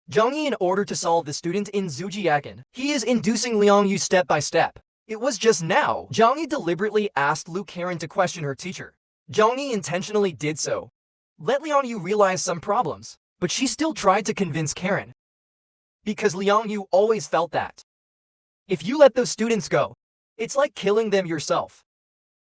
Zhang Yi in order to solve the student in Zhujiakan. He is inducing Liang Yu step by step. It was just now, Zhang Yi deliberately asked Lu Karen to question her teacher. Zhang Yi intentionally did so. Let Liang Yu realize some problems, but she still tried to convince Karen. Because Liang Yu always felt that if you let those students go, it's like killing them yourself.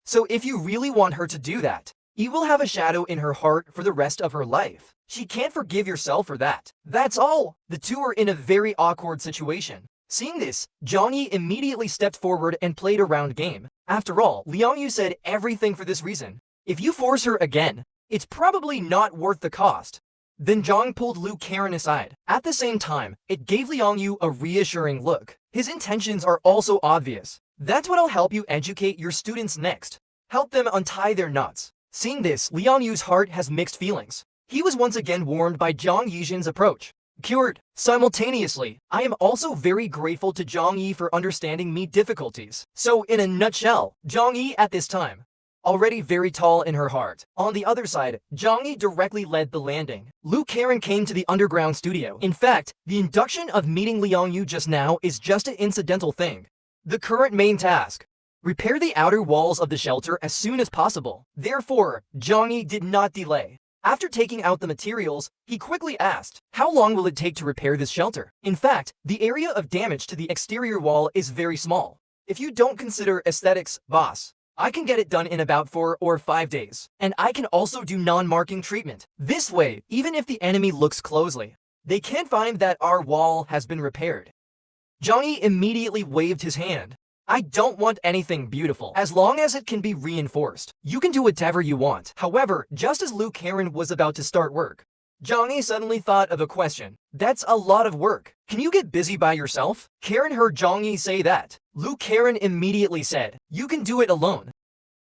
So if you really want her to do that, you will have a shadow in her heart for the rest of her life. She can't forgive yourself for that. That's all. The two are in a very awkward situation. Seeing this, Zhang Yi immediately stepped forward and played a round game. After all, Liang Yu said everything for this reason. If you force her again, it's probably not worth the cost. Then Zhang pulled Lu Karen aside. At the same time, it gave Liang Yu a reassuring look. His intentions are also obvious. That's what'll help you educate your students next. Help them untie their knots. Seeing this, Liang Yu's heart has mixed feelings. He was once again warned by Zhang Yijin's approach. Cured. Simultaneously, I am also very grateful to Zhang Yi for understanding me difficulties. So in a nutshell, Zhang Yi at this time, already very tall in her heart. On the other side, Zhang Yi directly led the landing. Lu Karen came to the underground studio. In fact, the induction of meeting Liang Yu just now is just an incidental thing. The current main task: repair the outer walls of the shelter as soon as possible. Therefore, Zhang Yi did not delay. After taking out the materials, he quickly asked, how long will it take to repair this shelter? In fact, the area of damage to the exterior wall is very small. If you don't consider aesthetics, boss, I can get it done in about 4 or 5 days. And I can also do non-marking treatment. This way, even if the enemy looks closely, they can't find that our wall has been repaired. Zhang Yi immediately waved his hand. I don't want anything beautiful. As long as it can be reinforced, you can do whatever you want. However, just as Lu Karen was about to start work, Zhang Yi suddenly thought of a question. That's a lot of work. Can you get busy by yourself? Karen heard Zhang Yi say that. Lu Karen immediately said, you can do it alone.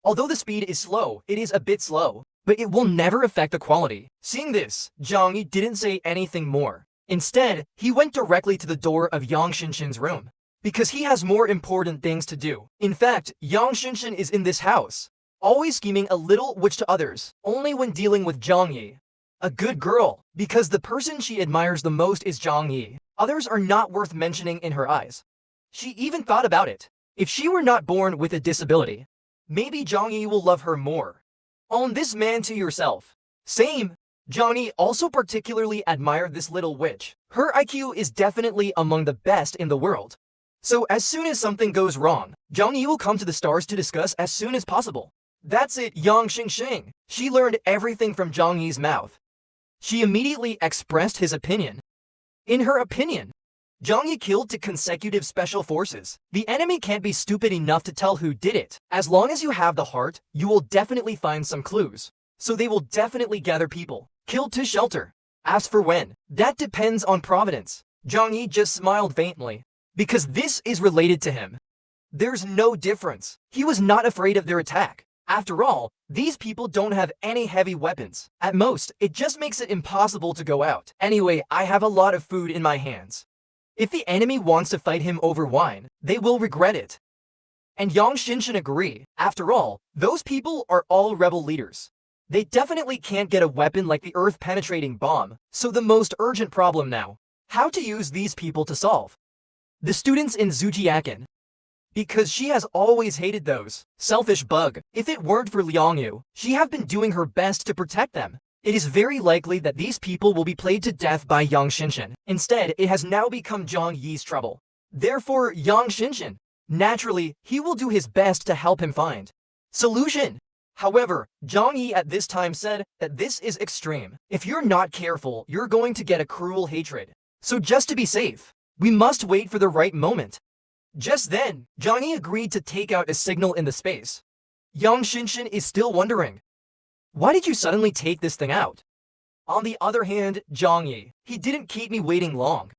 Although the speed is slow, it is a bit slow, but it will never affect the quality. Seeing this, Zhang Yi didn't say anything more. Instead, he went directly to the door of Yang Xinshin's room. Because he has more important things to do. In fact, Yang Xinshin is in this house, always scheming a little which to others, only when dealing with Zhang Yi. A good girl, because the person she admires the most is Zhang Yi. Others are not worth mentioning in her eyes. She even thought about it. If she were not born with a disability, maybe Zhang Yi will love her more. Own this man to yourself. Same. Zhang Yi also particularly admired this little witch. Her IQ is definitely among the best in the world. So as soon as something goes wrong, Zhang Yi will come to the stars to discuss as soon as possible. That's it, Yang Xingxing. She learned everything from Zhang Yi's mouth. She immediately expressed his opinion. In her opinion, Zhang Yi killed 2 consecutive special forces. The enemy can't be stupid enough to tell who did it. As long as you have the heart, you will definitely find some clues. So they will definitely gather people, killed to shelter. As for when, that depends on providence. Zhang Yi just smiled faintly. Because this is related to him. There's no difference. He was not afraid of their attack. After all, these people don't have any heavy weapons. At most, it just makes it impossible to go out. Anyway, I have a lot of food in my hands. If the enemy wants to fight him over wine, they will regret it. And Yang Xinshin agree. After all, those people are all rebel leaders. They definitely can't get a weapon like the earth-penetrating bomb. So the most urgent problem now, how to use these people to solve. The students in Zhujiakan. Because she has always hated those. Selfish bug. If it weren't for Liang Yu, she have been doing her best to protect them. It is very likely that these people will be played to death by Yang Xinshin. Instead, it has now become Zhang Yi's trouble. Therefore, Yang Xinshin. Naturally, he will do his best to help him find solution. However, Zhang Yi at this time said that this is extreme. If you're not careful, you're going to get a cruel hatred. So just to be safe, we must wait for the right moment. Just then, Zhang Yi agreed to take out a signal in the space. Yang Xinshin is still wondering, why did you suddenly take this thing out? On the other hand, Zhang Yi, he didn't keep me waiting long.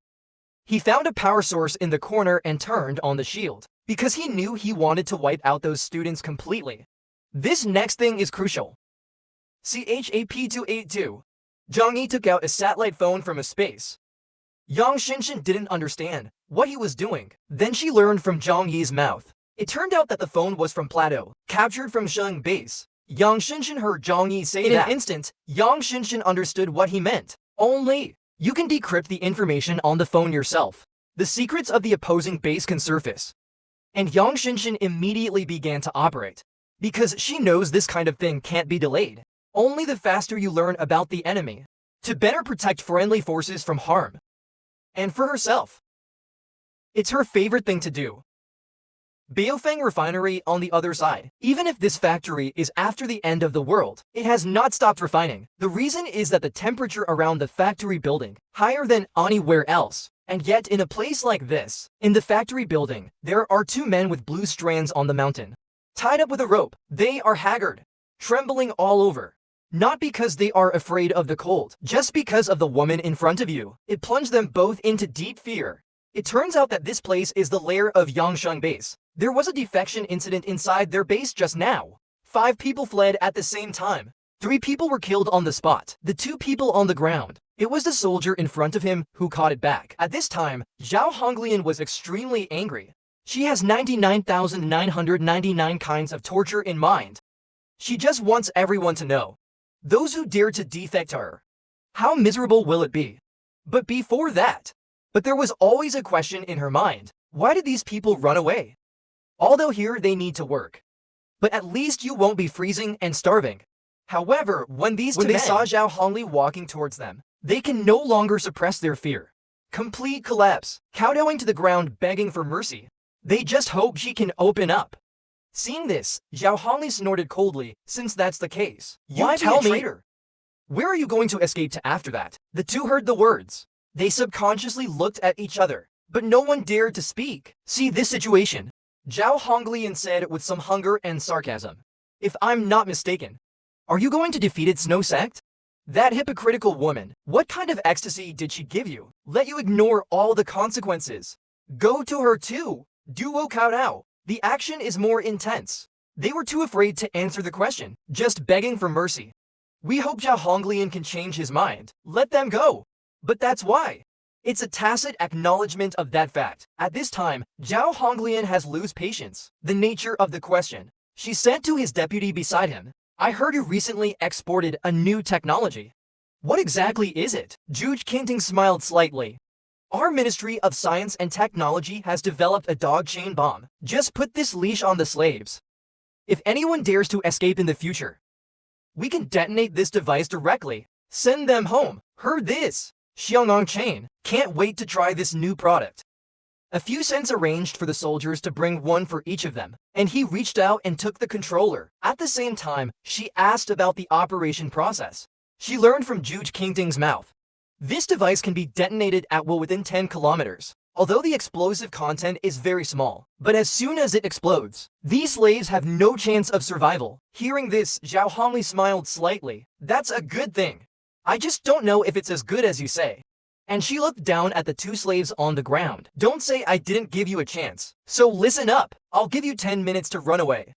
He found a power source in the corner and turned on the shield, because he knew he wanted to wipe out those students completely. This next thing is crucial. CHAP-282. Zhang Yi took out a satellite phone from a space. Yang Xinshin didn't understand what he was doing. Then she learned from Zhang Yi's mouth. It turned out that the phone was from Plateau, captured from Sheng base. Yang Xinshin heard Zhang Yi say that. In an instant, Yang Xinshin understood what he meant. Only You can decrypt the information on the phone yourself. The secrets of the opposing base can surface. And Yang Xinshin immediately began to operate. Because she knows this kind of thing can't be delayed. Only the faster you learn about the enemy, to better protect friendly forces from harm. And for herself, it's her favorite thing to do. Baofeng Refinery on the other side. Even if this factory is after the end of the world, it has not stopped refining. The reason is that the temperature around the factory building higher than anywhere else. And yet in a place like this, in the factory building, there are two men with blue strands on the mountain. Tied up with a rope, they are haggard, trembling all over. Not because they are afraid of the cold, just because of the woman in front of you. It plunged them both into deep fear. It turns out that this place is the lair of Yangsheng base. There was a defection incident inside their base just now. 5 people fled at the same time. 3 people were killed on the spot. The 2 people on the ground. It was the soldier in front of him who caught it back. At this time, Zhao Honglian was extremely angry. She has 99,999 kinds of torture in mind. She just wants everyone to know. Those who dare to defect her. How miserable will it be? But before that, there was always a question in her mind. Why did these people run away? Although here they need to work. But at least you won't be freezing and starving. However, when they saw Zhao Hongli walking towards them, they can no longer suppress their fear. Complete collapse, kowtowing to the ground begging for mercy. They just hope she can open up. Seeing this, Zhao Hongli snorted coldly, since that's the case. Why tell me? Traitor? Where are you going to escape to after that? The 2 heard the words. They subconsciously looked at each other, but no one dared to speak. See this situation? Zhao Honglian said with some hunger and sarcasm. If I'm not mistaken, are you going to defeat its Snow Sect? That hypocritical woman, what kind of ecstasy did she give you? Let you ignore all the consequences. Go to her too. Duo Kaodao. The action is more intense. They were too afraid to answer the question, just begging for mercy. We hope Zhao Honglian can change his mind. Let them go. But that's why. It's a tacit acknowledgement of that fact. At this time, Zhao Honglian has lost patience. The nature of the question. She said to his deputy beside him, I heard you recently exported a new technology. What exactly is it? Zhuge Qingting smiled slightly. Our Ministry of Science and Technology has developed a dog chain bomb. Just put this leash on the slaves. If anyone dares to escape in the future, we can detonate this device directly. Send them home. Heard this? Xiang'ang Chain. Can't wait to try this new product. A few cents arranged for the soldiers to bring one for each of them, and he reached out and took the controller. At the same time, she asked about the operation process. She learned from Zhuge Qingting's mouth. This device can be detonated at will within 10 kilometers, although the explosive content is very small. But as soon as it explodes, these slaves have no chance of survival. Hearing this, Zhao Hongli smiled slightly. That's a good thing. I just don't know if it's as good as you say. And she looked down at the 2 slaves on the ground. Don't say I didn't give you a chance. So listen up. I'll give you 10 minutes to run away.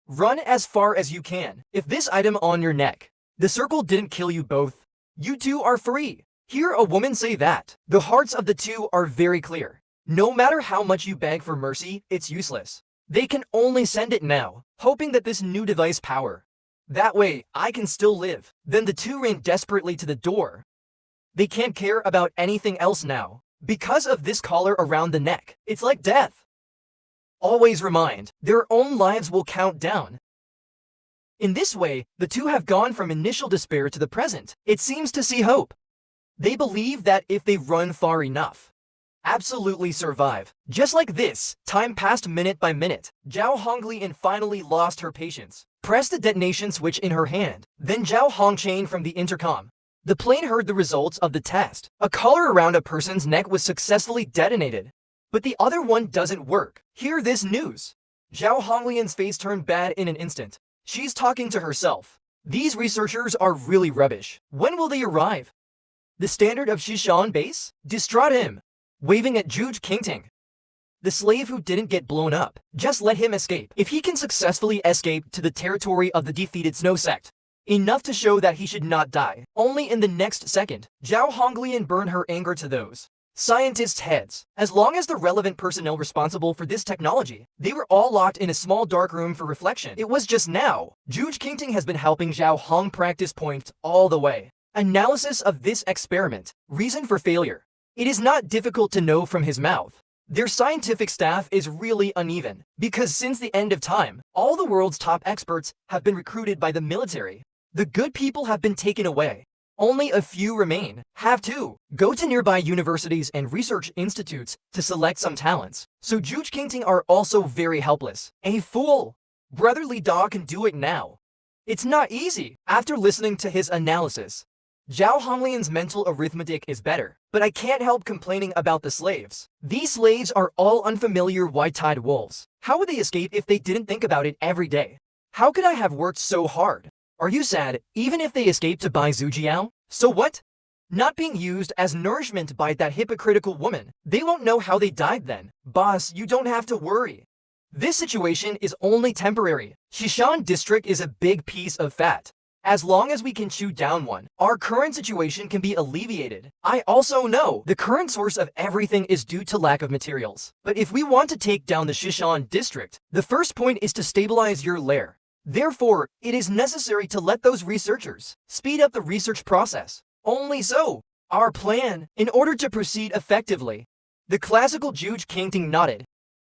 Run as far as you can. If this item on your neck, the circle didn't kill you both, you 2 are free. Hear a woman say that. The hearts of the 2 are very clear. No matter how much you beg for mercy, it's useless. They can only send it now, hoping that this new device power. That way, I can still live. Then the 2 ran desperately to the door. They can't care about anything else now. Because of this collar around the neck, it's like death. Always remind, their own lives will count down. In this way, the 2 have gone from initial despair to the present. It seems to see hope. They believe that if they run far enough, absolutely survive. Just like this, time passed minute by minute. Zhao Honglian finally lost her patience. Pressed the detonation switch in her hand. Then Zhao Hongchain from the intercom. The plane heard the results of the test. A collar around a person's neck was successfully detonated. But the other one doesn't work. Hear this news. Zhao Honglian's face turned bad in an instant. She's talking to herself. These researchers are really rubbish. When will they arrive? The standard of Shishan base? Distraught him. Waving at Zhuge Qingting. The slave who didn't get blown up. Just let him escape. If he can successfully escape to the territory of the defeated Snow Sect, enough to show that he should not die. Only in the next second, Zhao Honglian burned her anger to those scientists' heads. As long as the relevant personnel responsible for this technology, they were all locked in a small dark room for reflection. It was just now. Zhuge Qingting has been helping Zhao Hong practice points all the way. Analysis of this experiment. Reason for failure. It is not difficult to know from his mouth. Their scientific staff is really uneven, because since the end of time, all the world's top experts have been recruited by the military. The good people have been taken away. Only a few remain. Have to go to nearby universities and research institutes to select some talents. So Juge Kingting are also very helpless. A fool! Brother Li Da can do it now. It's not easy. After listening to his analysis, Zhao Honglian's mental arithmetic is better, but I can't help complaining about the slaves. These slaves are all unfamiliar white-eyed wolves. How would they escape if they didn't think about it every day? How could I have worked so hard? Are you sad, even if they escape to buy Zhujiao? So what? Not being used as nourishment by that hypocritical woman. They won't know how they died then. Boss, you don't have to worry. This situation is only temporary. Shishan district is a big piece of fat. As long as we can chew down one, our current situation can be alleviated. I also know the current source of everything is due to lack of materials. But if we want to take down the Shishan district, the first point is to stabilize your lair. Therefore, it is necessary to let those researchers speed up the research process. Only so, our plan, in order to proceed effectively. The classical Juge Kingting nodded.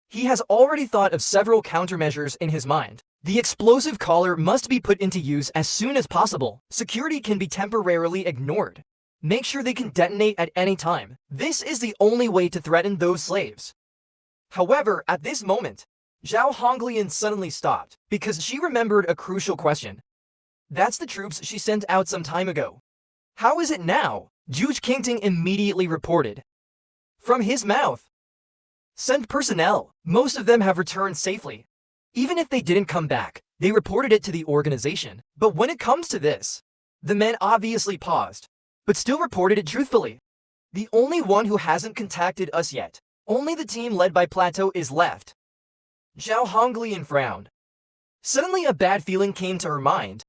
He has already thought of several countermeasures in his mind. The explosive collar must be put into use as soon as possible. Security can be temporarily ignored. Make sure they can detonate at any time. This is the only way to threaten those slaves. However, at this moment, Zhao Honglian suddenly stopped because she remembered a crucial question. That's the troops she sent out some time ago. How is it now? Juge Kingting immediately reported. From his mouth. Sent personnel. Most of them have returned safely. Even if they didn't come back, they reported it to the organization. But when it comes to this, the men obviously paused, but still reported it truthfully. The only one who hasn't contacted us yet. Only the team led by Plateau is left. Zhao Honglian frowned. Suddenly a bad feeling came to her mind.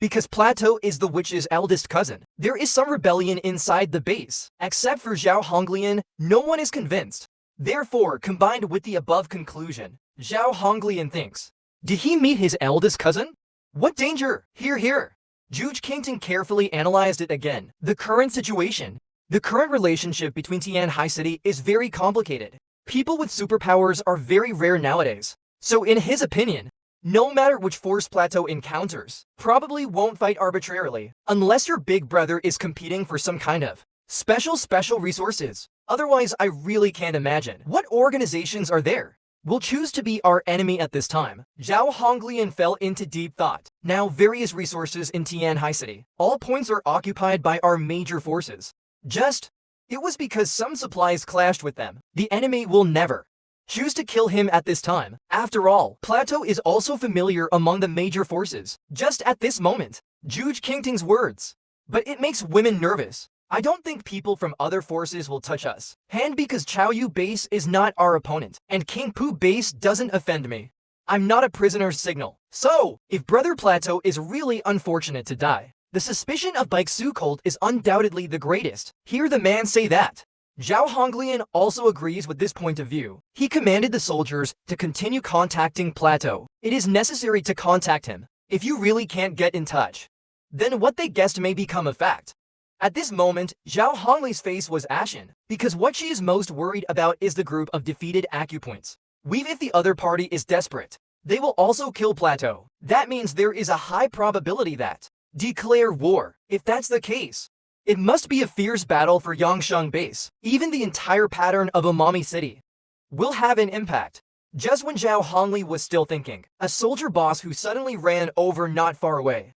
Because Plateau is the witch's eldest cousin, there is some rebellion inside the base. Except for Zhao Honglian, no one is convinced. Therefore, combined with the above conclusion, Zhao Honglian thinks, did he meet his eldest cousin? What danger? Here. Juge Kingting carefully analyzed it again. The current situation. The current relationship between Tian High City is very complicated. People with superpowers are very rare nowadays. So in his opinion, no matter which force Plateau encounters, probably won't fight arbitrarily, unless your big brother is competing for some kind of special resources. Otherwise, I really can't imagine what organizations are there will choose to be our enemy at this time. Zhao Honglian fell into deep thought. Now various resources in Tian High City. All points are occupied by our major forces. It was because some supplies clashed with them. The enemy will never choose to kill him at this time. After all, Plateau is also familiar among the major forces. Just at this moment, Juge Kingting's words. But it makes women nervous. I don't think people from other forces will touch us. And because Chaoyu base is not our opponent, and Kingpu base doesn't offend me. I'm not a prisoner's signal. So, if Brother Plateau is really unfortunate to die, the suspicion of Baixu cult is undoubtedly the greatest. Hear the man say that. Zhao Honglian also agrees with this point of view. He commanded the soldiers to continue contacting Plateau. It is necessary to contact him. If you really can't get in touch, then what they guessed may become a fact. At this moment, Zhao Hongli's face was ashen, because what she is most worried about is the group of defeated acupoints. If the other party is desperate, they will also kill Plateau. That means there is a high probability that declare war. If that's the case, it must be a fierce battle for Yangsheng base. Even the entire pattern of Umami City will have an impact. Just when Zhao Hongli was still thinking, a soldier boss who suddenly ran over not far away.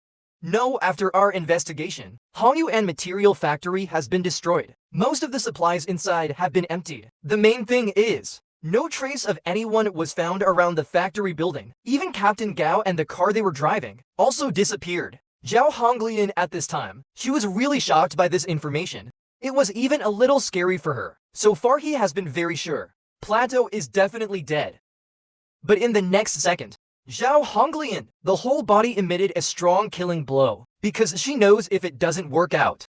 No, after our investigation, Hongyuan material factory has been destroyed. Most of the supplies inside have been emptied. The main thing is, no trace of anyone was found around the factory building. Even Captain Gao and the car they were driving also disappeared. Zhao Honglian at this time, she was really shocked by this information. It was even a little scary for her. So far he has been very sure. Plateau is definitely dead. But in the next second, Zhao Honglian, the whole body emitted a strong killing blow, because she knows if it doesn't work out,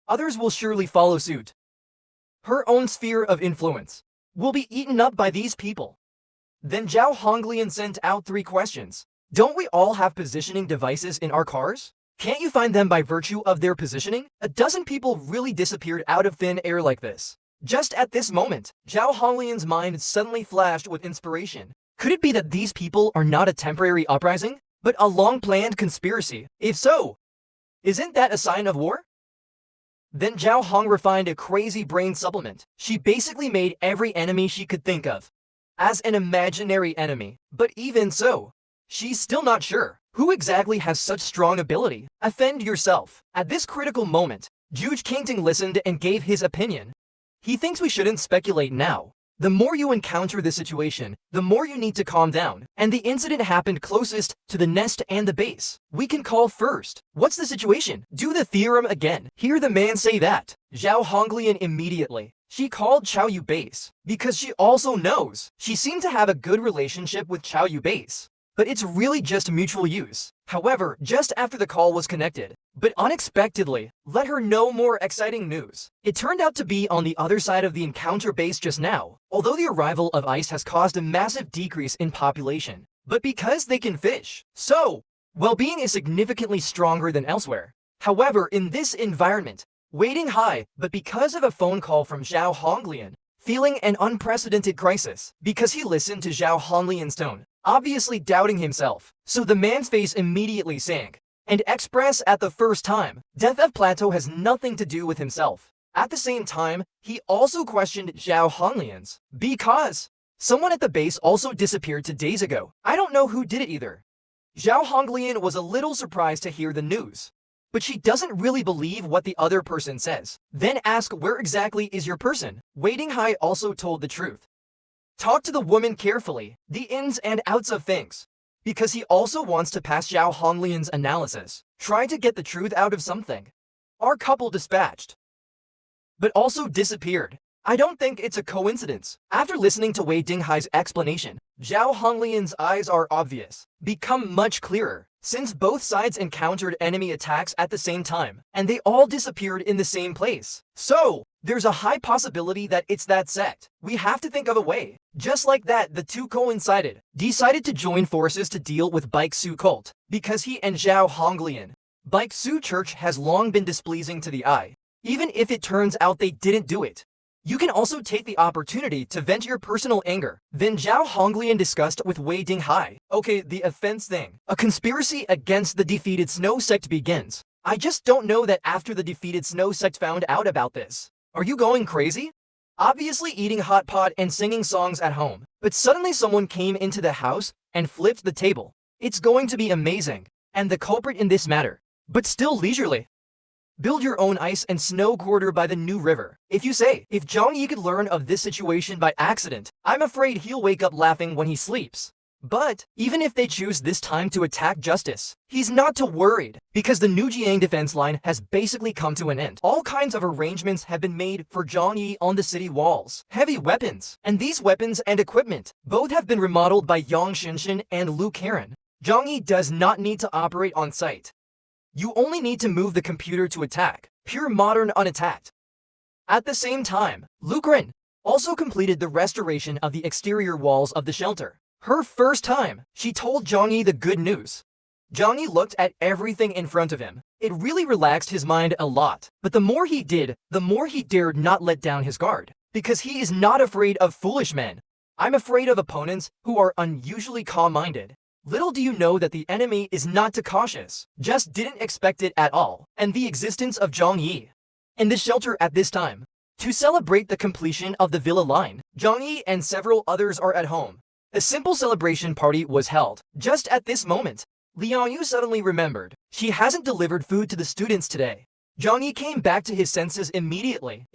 others will surely follow suit. Her own sphere of influence will be eaten up by these people. Then Zhao Honglian sent out 3 questions. Don't we all have positioning devices in our cars? Can't you find them by virtue of their positioning? A dozen people really disappeared out of thin air like this. Just at this moment, Zhao Honglian's mind suddenly flashed with inspiration. Could it be that these people are not a temporary uprising, but a long-planned conspiracy? If so, isn't that a sign of war? Then Zhao Hong refined a crazy brain supplement. She basically made every enemy she could think of as an imaginary enemy. But even so, she's still not sure. Who exactly has such strong ability? Offend yourself. At this critical moment, Juge Kingting listened and gave his opinion. He thinks we shouldn't speculate now. The more you encounter this situation, the more you need to calm down. And the incident happened closest to the nest and the base. We can call first. What's the situation? Do the theorem again. Hear the man say that. Zhao Honglian immediately. She called Qiao Yu base because she also knows. She seemed to have a good relationship with Qiao Yu base. But it's really just mutual use. However, just after the call was connected, but unexpectedly, let her know more exciting news. It turned out to be on the other side of the encounter base just now, although the arrival of ice has caused a massive decrease in population. But because they can fish, so, well-being is significantly stronger than elsewhere. However, in this environment, waiting high, but because of a phone call from Zhao Honglian, feeling an unprecedented crisis, because he listened to Zhao Honglian's tone, obviously doubting himself. So the man's face immediately sank, and express at the first time, Death of Plateau has nothing to do with himself. At the same time, he also questioned Zhao Honglian's, because someone at the base also disappeared 2 days ago. I don't know who did it either. Zhao Honglian was a little surprised to hear the news, but she doesn't really believe what the other person says. Then ask, where exactly is your person? Waiting High also told the truth. Talk to the woman carefully, the ins and outs of things, because he also wants to pass Zhao Honglian's analysis. Try to get the truth out of something. Our couple dispatched, but also disappeared. I don't think it's a coincidence. After listening to Wei Dinghai's explanation, Zhao Honglian's eyes are obvious, become much clearer, since both sides encountered enemy attacks at the same time, and they all disappeared in the same place. So, there's a high possibility that it's that sect. We have to think of a way. Just like that, the two coincided, decided to join forces to deal with Baixu cult, because he and Zhao Honglian. Baixu Church has long been displeasing to the eye, even if it turns out they didn't do it. You can also take the opportunity to vent your personal anger. Then Zhao Honglian discussed with Wei Dinghai. Okay, the offense thing. A conspiracy against the defeated Snow Sect begins. I just don't know that after the defeated Snow Sect found out about this. Are you going crazy? Obviously eating hot pot and singing songs at home. But suddenly someone came into the house and flipped the table. It's going to be amazing. And the culprit in this matter. But still leisurely. Build your own ice and snow quarter by the new river. If you say, if Zhang Yi could learn of this situation by accident, I'm afraid he'll wake up laughing when he sleeps. But, even if they choose this time to attack Justice, he's not too worried, because the Nujiang defense line has basically come to an end. All kinds of arrangements have been made for Zhang Yi on the city walls. Heavy weapons, and these weapons and equipment, both have been remodeled by Yang Xinshin and Lu Karen. Zhang Yi does not need to operate on site. You only need to move the computer to attack. Pure modern unattacked. At the same time, Lu Karen also completed the restoration of the exterior walls of the shelter. Her first time, she told Zhang Yi the good news. Zhang Yi looked at everything in front of him. It really relaxed his mind a lot. But the more he did, the more he dared not let down his guard. Because he is not afraid of foolish men. I'm afraid of opponents who are unusually calm-minded. Little do you know that the enemy is not too cautious, just didn't expect it at all, and the existence of Zhang Yi in the shelter at this time. To celebrate the completion of the villa line, Zhang Yi and several others are at home. A simple celebration party was held. Just at this moment, Liang Yu suddenly remembered. She hasn't delivered food to the students today. Zhang Yi came back to his senses immediately.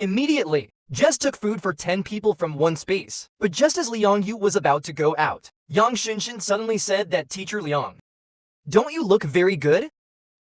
Just took food for 10 people from one space. But just as Liang Yu was about to go out, Yang Xinshin suddenly said that Teacher Liang, don't you look very good?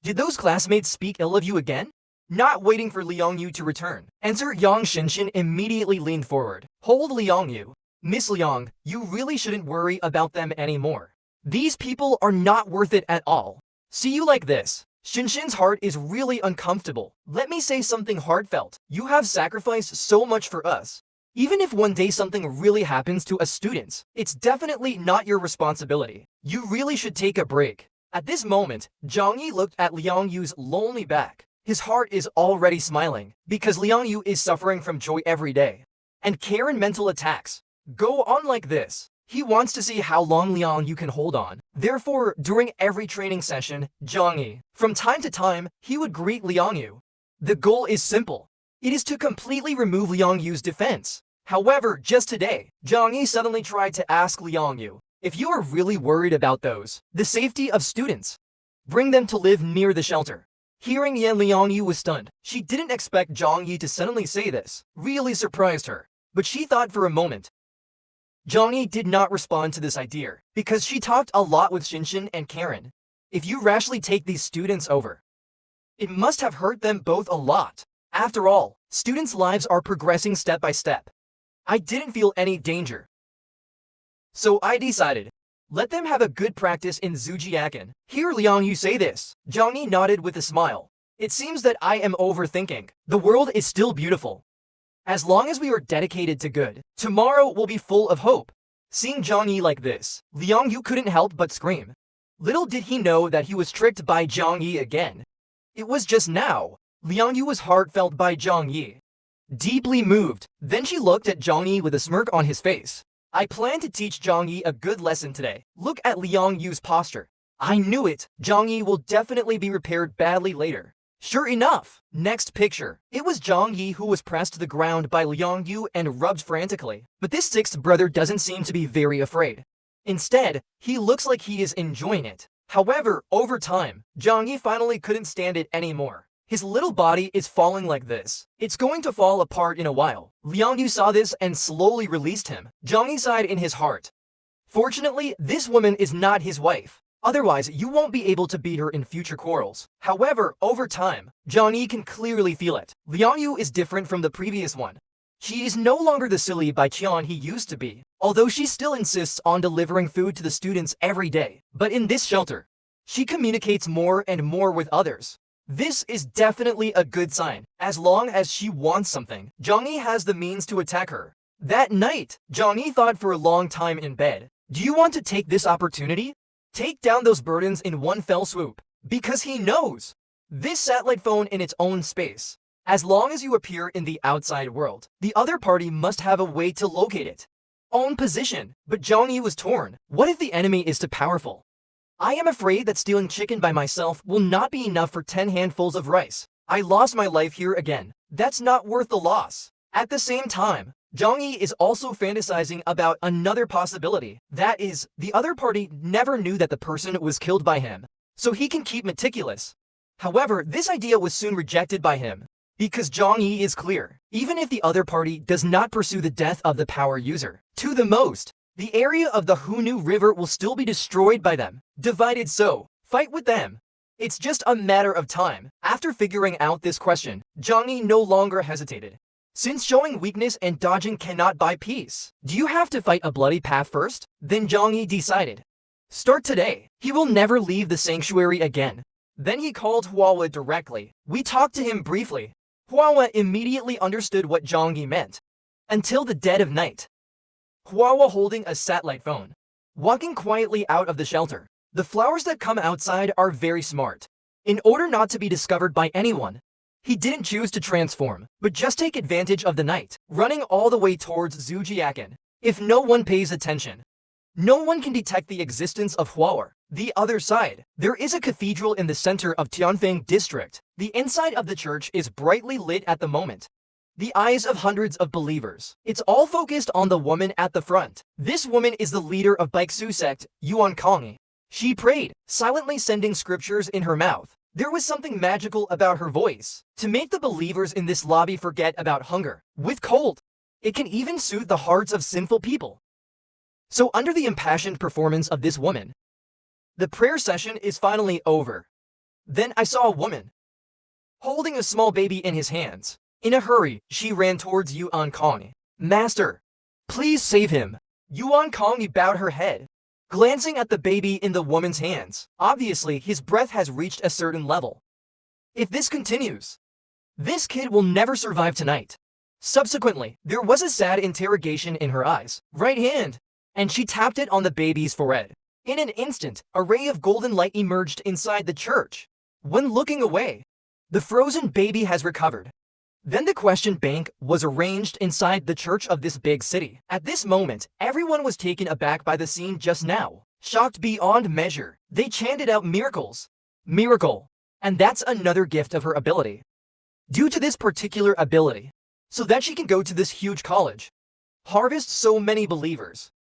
Did those classmates speak ill of you again? Not waiting for Liang Yu to return, answer Yang Xinshin immediately leaned forward. Hold Liang Yu. Miss Liang, you really shouldn't worry about them anymore. These people are not worth it at all. See you like this. Xinshin's heart is really uncomfortable. Let me say something heartfelt. You have sacrificed so much for us. Even if one day something really happens to a student, it's definitely not your responsibility. You really should take a break. At this moment, Zhang Yi looked at Liang Yu's lonely back. His heart is already smiling, because Liang Yu is suffering from joy every day. And Karen mental attacks go on like this. He wants to see how long Liang Yu can hold on. Therefore, during every training session, Zhang Yi, from time to time, he would greet Liang Yu. The goal is simple. It is to completely remove Liang Yu's defense. However, just today, Zhang Yi suddenly tried to ask Liang Yu, if you are really worried about the safety of students, bring them to live near the shelter. Hearing Liang Yu was stunned. She didn't expect Zhang Yi to suddenly say this. Really surprised her. But she thought for a moment. Zhang Yi did not respond to this idea, because she talked a lot with Shinshin and Karen. If you rashly take these students over, it must have hurt them both a lot. After all, students' lives are progressing step by step. I didn't feel any danger. So I decided, let them have a good practice in Zhujiakan. Hear Liang Yu say this. Zhang Yi nodded with a smile. It seems that I am overthinking. The world is still beautiful. As long as we are dedicated to good, tomorrow will be full of hope. Seeing Zhang Yi like this, Liang Yu couldn't help but scream. Little did he know that he was tricked by Zhang Yi again. It was just now. Liang Yu was heartfelt by Zhang Yi. Deeply moved, then she looked at Zhang Yi with a smirk on his face. I plan to teach Zhang Yi a good lesson today. Look at Liang Yu's posture. I knew it. Zhang Yi will definitely be repaired badly later. Sure enough, next picture. It was Zhang Yi who was pressed to the ground by Liang Yu and rubbed frantically. But this sixth brother doesn't seem to be very afraid. Instead, he looks like he is enjoying it. However, over time, Zhang Yi finally couldn't stand it anymore. His little body is falling like this. It's going to fall apart in a while. Liang Yu saw this and slowly released him. Zhang Yi sighed in his heart. Fortunately, this woman is not his wife. Otherwise, you won't be able to beat her in future quarrels. However, over time, Zhang Yi can clearly feel it. Liang Yu is different from the previous one. She is no longer the silly Baiqian he used to be, although she still insists on delivering food to the students every day. But in this shelter, she communicates more and more with others. This is definitely a good sign. As long as she wants something, Zhang Yi has the means to attack her. That night, Zhang Yi thought for a long time in bed. Do you want to take this opportunity? Take down those burdens in one fell swoop. Because he knows. This satellite phone in its own space. As long as you appear in the outside world, the other party must have a way to locate it. Own position. But Zhang Yi was torn. What if the enemy is too powerful? I am afraid that stealing chicken by myself will not be enough for 10 handfuls of rice. I lost my life here again. That's not worth the loss. At the same time, Zhang Yi is also fantasizing about another possibility. That is, the other party never knew that the person was killed by him, so he can keep meticulous. However, this idea was soon rejected by him, because Zhang Yi is clear. Even if the other party does not pursue the death of the power user, to the most, the area of the Hunu River will still be destroyed by them. Divided so, fight with them. It's just a matter of time. After figuring out this question, Zhang Yi no longer hesitated. Since showing weakness and dodging cannot buy peace, do you have to fight a bloody path first? Then Zhang Yi decided. Start today. He will never leave the sanctuary again. Then he called Huawa directly. We talked to him briefly. Huawa immediately understood what Zhang Yi meant. Until the dead of night. Huawa holding a satellite phone. Walking quietly out of the shelter. The flowers that come outside are very smart. In order not to be discovered by anyone, he didn't choose to transform, but just take advantage of the night, running all the way towards Zhujiakan. If no one pays attention, no one can detect the existence of Huawa. The other side, there is a cathedral in the center of Tianfeng district. The inside of the church is brightly lit at the moment. The eyes of hundreds of believers. It's all focused on the woman at the front. This woman is the leader of Baixu sect, Yuan Kongyi. She prayed, silently sending scriptures in her mouth. There was something magical about her voice, to make the believers in this lobby forget about hunger. With cold, it can even soothe the hearts of sinful people. So under the impassioned performance of this woman, the prayer session is finally over. Then I saw a woman, holding a small baby in his hands. In a hurry, she ran towards Yuan Kongyi. Master, please save him. Yuan Kongyi bowed her head, glancing at the baby in the woman's hands. Obviously, his breath has reached a certain level. If this continues, this kid will never survive tonight. Subsequently, there was a sad interrogation in her eyes. Right hand, and she tapped it on the baby's forehead. In an instant, a ray of golden light emerged inside the church. When looking away, the frozen baby has recovered. Then the question bank was arranged inside the church of this big city. At this moment, everyone was taken aback by the scene just now. Shocked beyond measure, they chanted out miracles. Miracle. And that's another gift of her ability. Due to this particular ability, so that she can go to this huge college, harvest so many believers.